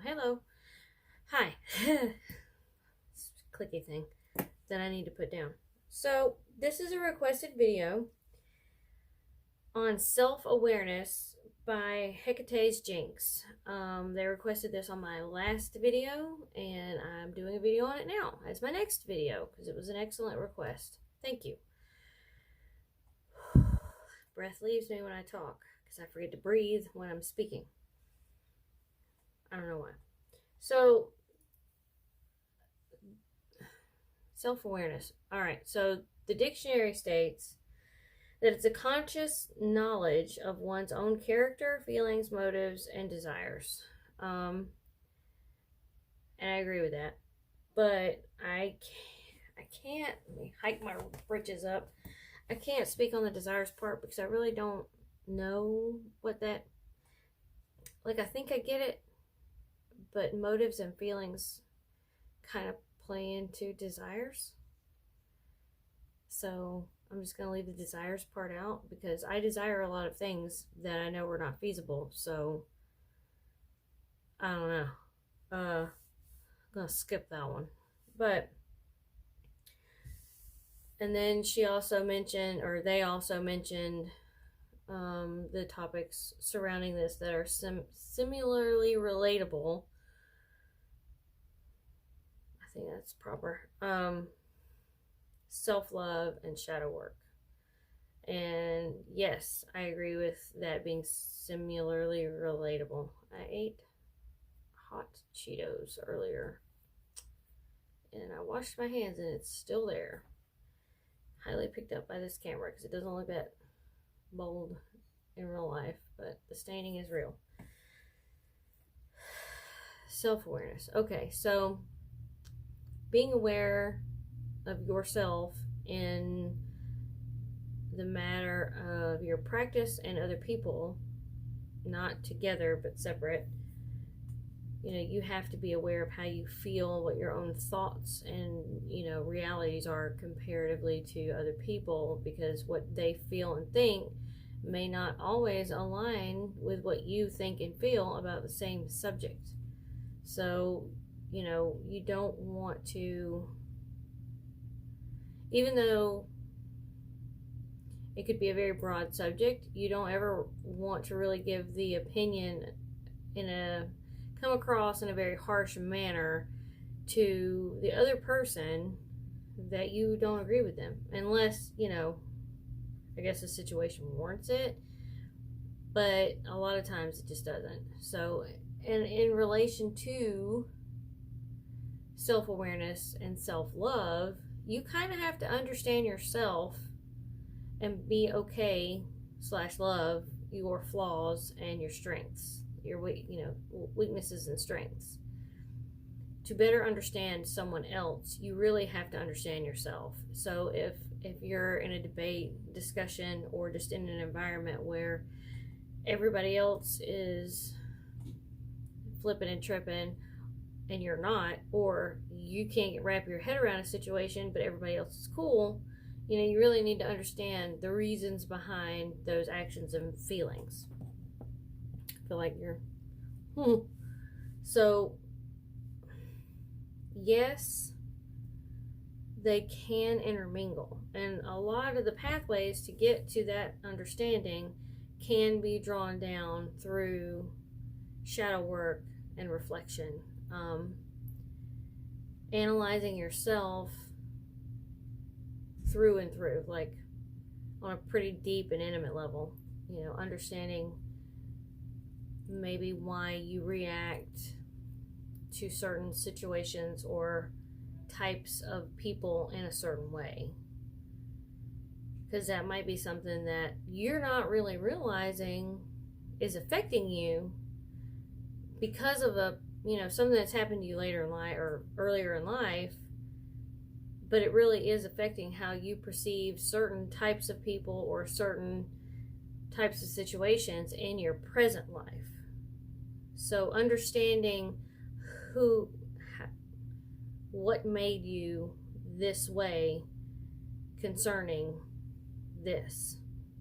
Hello. Hi. Clicky thing that I need to put down. So, this is a requested video on self awareness by Hecate's Jinx. They requested this on my last video, and I'm doing a video on it now as my next video because it was an excellent request. Thank you. Breath leaves me when I talk because I forget to breathe when I'm speaking. I don't know why. So, self awareness. All right, so the dictionary states that it's a conscious knowledge of one's own character, feelings, motives, and desires. And I agree with that. But I can't, let me hike my britches up. I can't speak on the desires part because I really don't know what that, like, I think I get it, but motives and feelings kind of play into desires. So I'm just going to leave the desires part out because I desire a lot of things that I know are not feasible. So I don't know. I'm going to skip that one. But, and then she also mentioned, or they also mentioned, the topics surrounding this that are similarly relatable. I think that's proper. Self-love and shadow work. And yes, I agree with that being similarly relatable. I ate hot Cheetos earlier and I washed my hands and it's still there. Highly picked up by this camera because it doesn't look that bold in real life, but the staining is real. Self-awareness. Okay, so being aware of yourself in the matter of your practice and other people, not together but separate. You know, you have to be aware of how you feel, what your own thoughts and, realities are comparatively to other people, because what they feel and think may not always align with what you think and feel about the same subject. So, you don't want to, even though it could be a very broad subject, you don't ever want to really give the opinion come across in a very harsh manner to the other person that you don't agree with them, unless, I guess the situation warrants it, but a lot of times it just doesn't. So, and in relation to self-awareness and self-love, you kind of have to understand yourself and be okay / love your flaws and your strengths, your weaknesses and strengths. To better understand someone else, you really have to understand yourself. So if you're in a debate, discussion, or just in an environment where everybody else is flipping and tripping and you're not, or you can't wrap your head around a situation but everybody else is cool, you really need to understand the reasons behind those actions and feelings. I feel like you're so yes, they can intermingle, and a lot of the pathways to get to that understanding can be drawn down through shadow work and reflection, analyzing yourself through and through, like on a pretty deep and intimate level, understanding maybe why you react to certain situations or types of people in a certain way, because that might be something that you're not really realizing is affecting you because of something that's happened to you later in life or earlier in life, but it really is affecting how you perceive certain types of people or certain types of situations in your present life. So understanding what made you this way concerning this,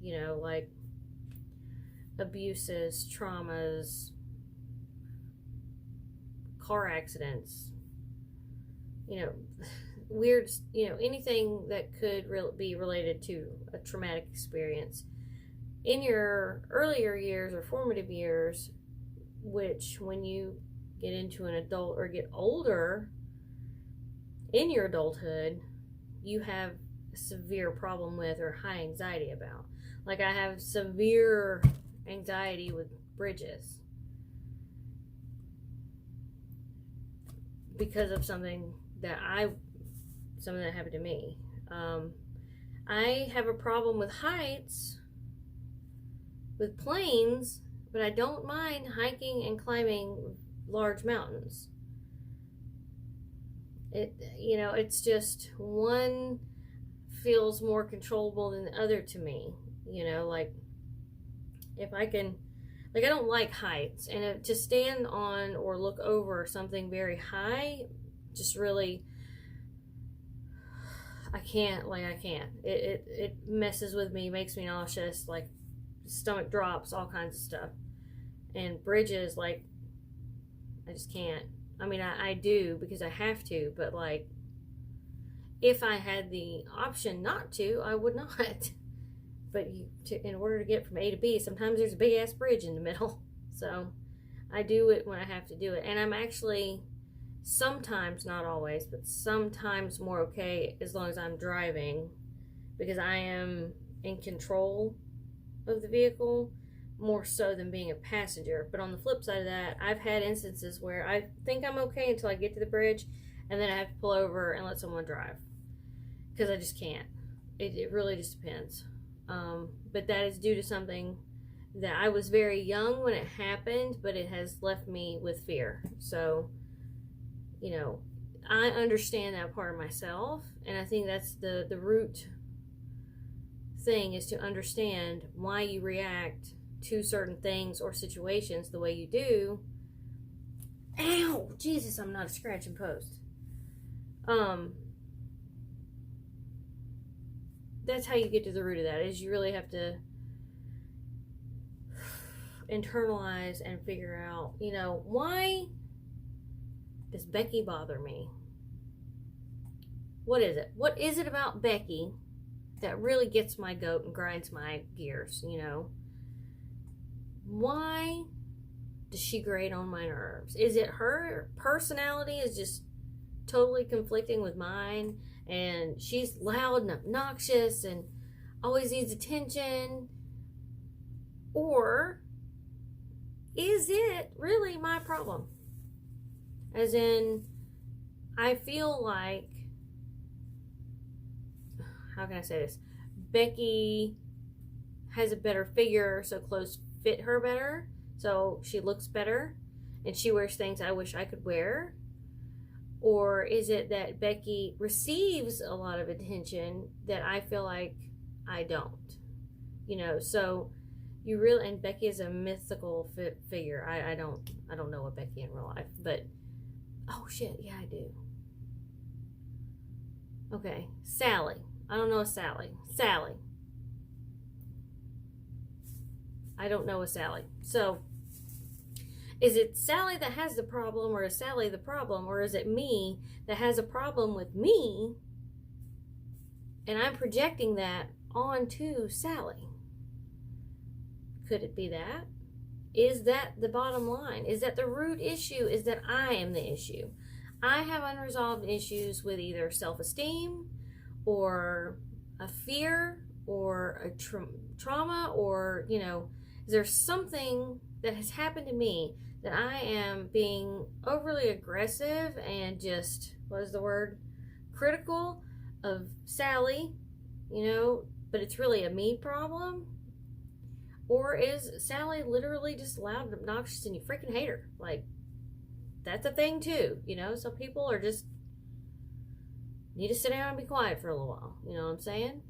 like abuses, traumas, car accidents, weird, anything that could be related to a traumatic experience in your earlier years or formative years, which when you get into an adult or get older in your adulthood, you have a severe problem with or high anxiety about. Like, I have severe anxiety with bridges because of something that happened to me. I have a problem with heights, with planes, but I don't mind hiking and climbing large mountains. It's just one feels more controllable than the other to me. Like, if I can, like, I don't like heights, and to stand on or look over something very high, just really, I can't. It messes with me, makes me nauseous, like stomach drops, all kinds of stuff. And bridges, like, I just can't. I mean, I do because I have to, but like, if I had the option not to, I would not. But in order to get from A to B, sometimes there's a big ass bridge in the middle. So I do it when I have to do it. And I'm actually sometimes, not always, but sometimes more okay as long as I'm driving, because I am in control of the vehicle more so than being a passenger. But on the flip side of that, I've had instances where I think I'm okay until I get to the bridge, and then I have to pull over and let someone drive because I just can't. It really just depends. But that is due to something that I was very young when it happened, but it has left me with fear. So, I understand that part of myself, and I think that's the root thing, is to understand why you react to certain things or situations the way you do. Ow! Jesus, I'm not a scratch and post. That's how you get to the root of that, is you really have to internalize and figure out, why does Becky bother me? What is it? What is it about Becky that really gets my goat and grinds my gears, Why does she grate on my nerves? Is it her personality is just totally conflicting with mine, and she's loud and obnoxious and always needs attention? Or is it really my problem? As in, I feel like, how can I say this? Becky has a better figure, so clothes fit her better, so she looks better, and she wears things I wish I could wear. Or is it that Becky receives a lot of attention that I feel like I don't? So you really, and Becky is a mythical figure. I don't know a Becky in real life, but oh shit, yeah, I do. Okay, Sally. I don't know a Sally. Sally. I don't know a Sally. So, is it Sally that has the problem, or is Sally the problem, or is it me that has a problem with me, and I'm projecting that onto Sally? Could it be that? Is that the bottom line? Is that the root issue? Is that I am the issue? I have unresolved issues with either self-esteem, or a fear, or a trauma, or, is there something that has happened to me that I am being overly aggressive and just, what is the word? Critical of Sally, but it's really a me problem? Or is Sally literally just loud and obnoxious and you freaking hate her? Like, that's a thing too, Some people are just need to sit down and be quiet for a little while, you know what I'm saying?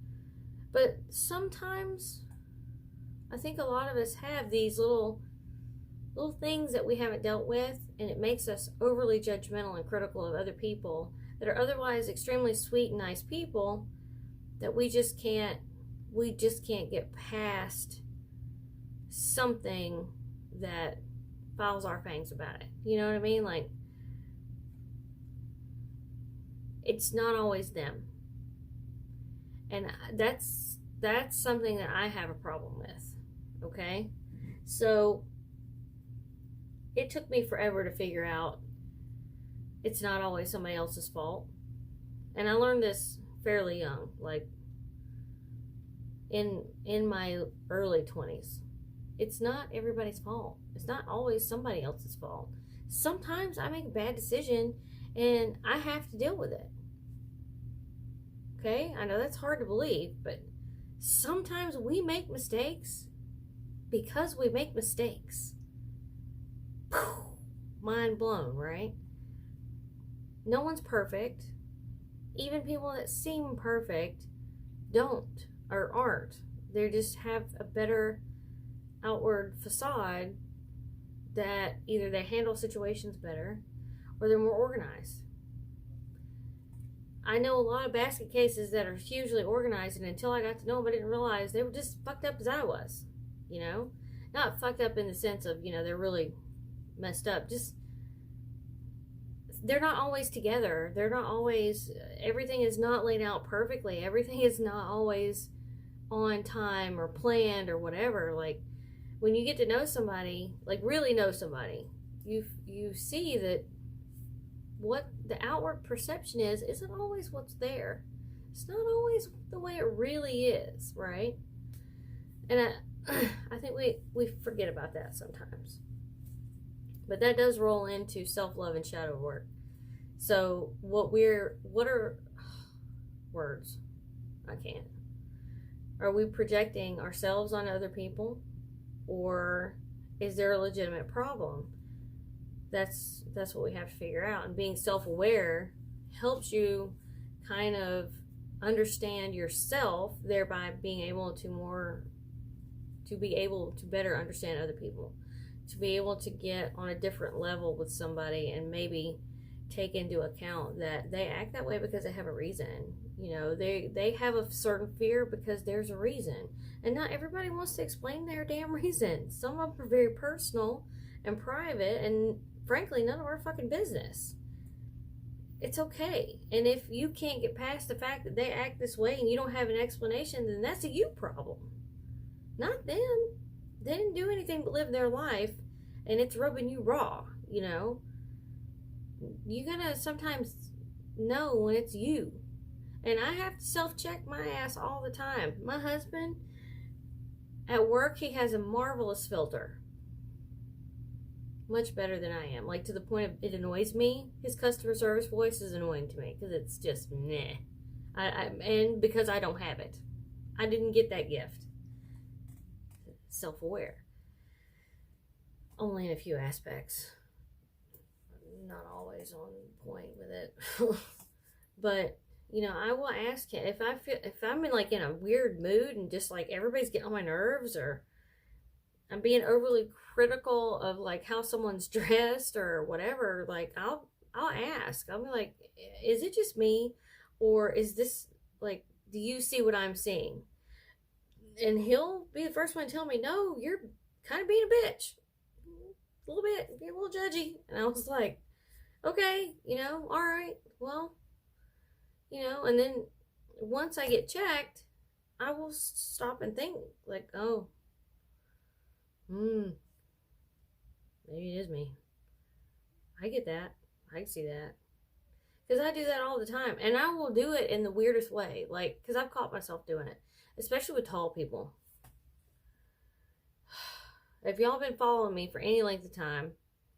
But sometimes I think a lot of us have these little things that we haven't dealt with, and it makes us overly judgmental and critical of other people that are otherwise extremely sweet and nice people, that we just can't get past something that files our fangs about it. You know what I mean? Like, it's not always them. And that's something that I have a problem with. Okay? So it took me forever to figure out it's not always somebody else's fault. And I learned this fairly young, like in my early 20s. It's not everybody's fault. It's not always somebody else's fault. Sometimes I make a bad decision and I have to deal with it. Okay? I know that's hard to believe, but sometimes we make mistakes because we make mistakes. Mind blown, right? No one's perfect. Even people that seem perfect don't or aren't. They just have a better outward facade that either they handle situations better or they're more organized. I know a lot of basket cases that are hugely organized, and until I got to know them, I didn't realize they were just fucked up as I was. You know? Not fucked up in the sense of, they're really messed up. Just, they're not always together. They're not always, everything is not laid out perfectly. Everything is not always on time or planned or whatever. Like, when you get to know somebody, like really know somebody, you see that what the outward perception isn't always what's there. It's not always the way it really is, right? And I think we forget about that sometimes. But that does roll into self-love and shadow work. So what are words? I can't. Are we projecting ourselves on other people? Or is there a legitimate problem? That's what we have to figure out. And being self-aware helps you kind of understand yourself, thereby being able to better understand other people, to be able to get on a different level with somebody and maybe take into account that they act that way because they have a reason. They have a certain fear because there's a reason. And not everybody wants to explain their damn reason. Some of them are very personal and private, and frankly, none of our fucking business. It's okay. And if you can't get past the fact that they act this way and you don't have an explanation, then that's a you problem. Not them. They didn't do anything but live their life, and it's rubbing you raw, You gotta sometimes know when it's you. And I have to self-check my ass all the time. My husband, at work, he has a marvelous filter. Much better than I am. Like, to the point of it annoys me. His customer service voice is annoying to me because it's just meh. And because I don't have it. I didn't get that gift. Self-aware. Only in a few aspects. Not always on point with it. But, I will ask him if I'm in a weird mood and just like everybody's getting on my nerves, or I'm being overly critical of like how someone's dressed or whatever, like I'll ask. I'll be like, is it just me, or is this like, do you see what I'm seeing? And he'll be the first one to tell me, no, you're kind of being a bitch, a little bit, you're a little judgy. And I was like, okay, all right, well, and then once I get checked, I will stop and think like, oh, maybe it is me. I get that. I can see that. Because I do that all the time. And I will do it in the weirdest way. Like, because I've caught myself doing it. Especially with tall people. If y'all been following me for any length of time,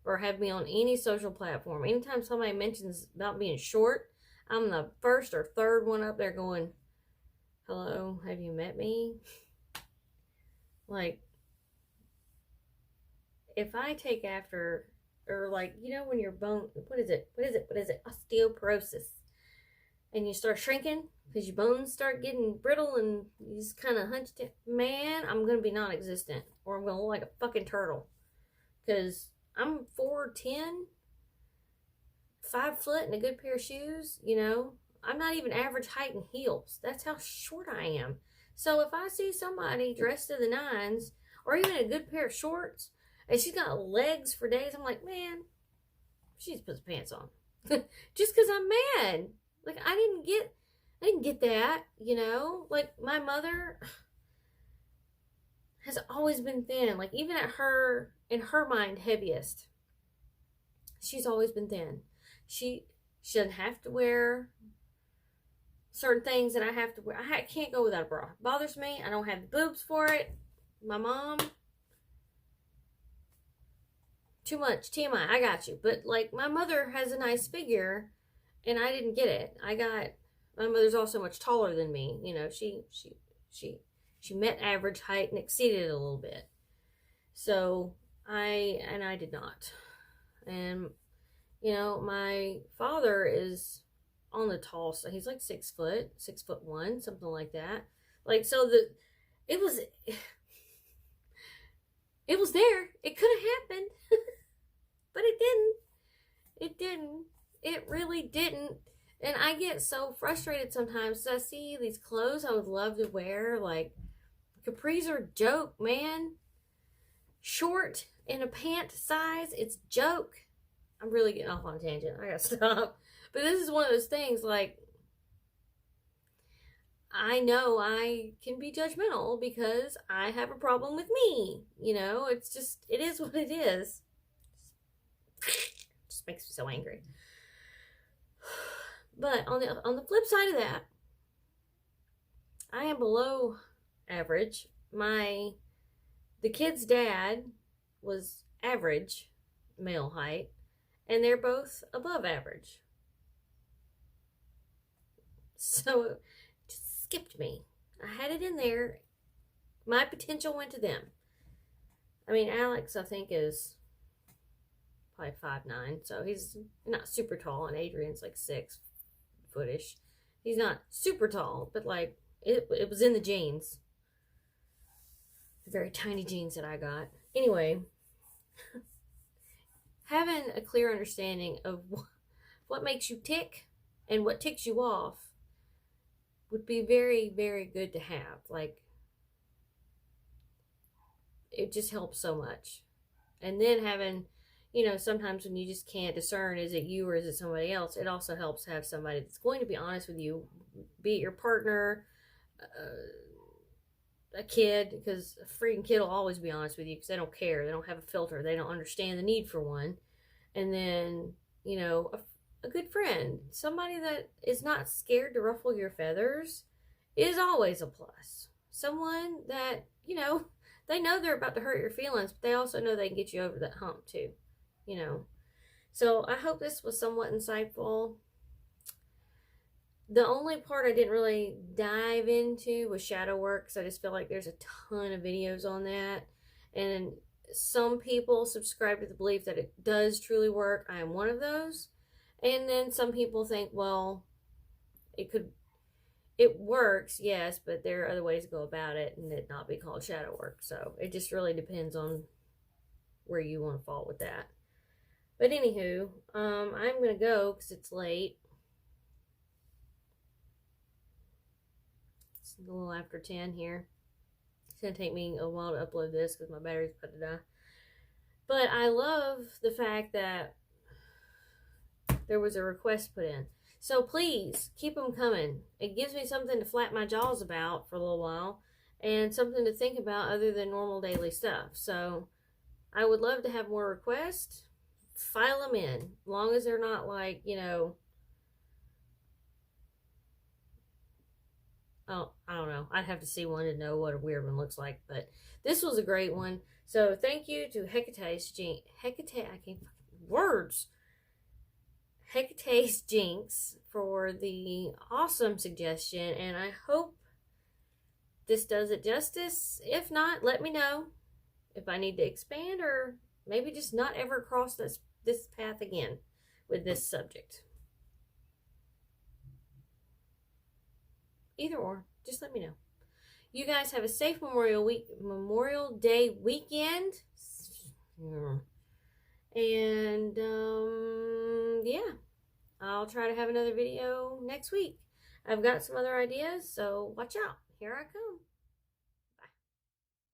or have me on any social platform, anytime somebody mentions about being short, I'm the first or third one up there going, hello, have you met me? Like, if I take after, or like, when your bone, what is it? Osteoporosis. And you start shrinking because your bones start getting brittle and you just kind of hunched it. Man, I'm going to be non-existent, or I'm going to look like a fucking turtle. Because I'm 4'10", 5 foot in a good pair of shoes, I'm not even average height in heels. That's how short I am. So if I see somebody dressed to the nines, or even a good pair of shorts, and she's got legs for days, I'm like, man, she just put the pants on. Just because I'm mad. Like, I didn't get that, you know? Like, my mother has always been thin. Like, even at her, in her mind, heaviest, she's always been thin. She doesn't have to wear certain things that I have to wear. I can't go without a bra. It bothers me. I don't have the boobs for it. My mom, too much TMI. I got you. But like, my mother has a nice figure, and I didn't get it. My mother's also much taller than me. You know, she met average height and exceeded it a little bit. So I did not. And you know, my father is on the tall side. He's like 6'1", something like that. Like, so it was it was there. It could have happened, but it didn't. It didn't. It really didn't. And I get so frustrated sometimes. I see these clothes I would love to wear, like capris are a joke, man. Short in a pant size, it's joke. I'm really getting off on a tangent. I gotta stop. But this is one of those things, like, I know I can be judgmental because I have a problem with me. You know, it's just, it is what it is. It just makes me so angry. But on the flip side of that, I am below average. The kid's dad was average male height, and they're both above average. So it just skipped me. I had it in there. My potential went to them. I mean, Alex, I think, is probably 5'9", so he's not super tall, and Adrian's like 6 footish. He's not super tall, but like, it was in the genes. The very tiny genes that I got. Anyway, having a clear understanding of what makes you tick and what ticks you off would be very, very good to have. Like, it just helps so much. And then having, you know, sometimes when you just can't discern, is it you or is it somebody else, it also helps to have somebody that's going to be honest with you, be it your partner, a kid, because a freaking kid will always be honest with you because they don't care. They don't have a filter. They don't understand the need for one. And then, you know, a good friend, somebody that is not scared to ruffle your feathers, is always a plus. Someone that, you know, they know they're about to hurt your feelings, but they also know they can get you over that hump too, you know. So I hope this was somewhat insightful. The only part I didn't really dive into was shadow work, because I just feel like there's a ton of videos on that. And some people subscribe to the belief that it does truly work. I am one of those. And then some people think, well, it works, yes, but there are other ways to go about it and it not be called shadow work. So it just really depends on where you want to fall with that. But anywho, I'm going to go because it's late. It's a little after 10 here. It's going to take me a while to upload this because my battery's about to die. But I love the fact that there was a request put in. So please, keep them coming. It gives me something to flap my jaws about for a little while, and something to think about other than normal daily stuff. So I would love to have more requests. File them in, as long as they're not like, you know, oh, I don't know. I'd have to see one to know what a weird one looks like, but this was a great one. So thank you to Hecate's Jinx for the awesome suggestion, and I hope this does it justice. If not, let me know if I need to expand, or maybe just not ever cross this path again with this subject. Either or, just let me know. You guys have a safe Memorial Day weekend. And yeah, I'll try to have another video next week. I've got some other ideas, so watch out. Here I come.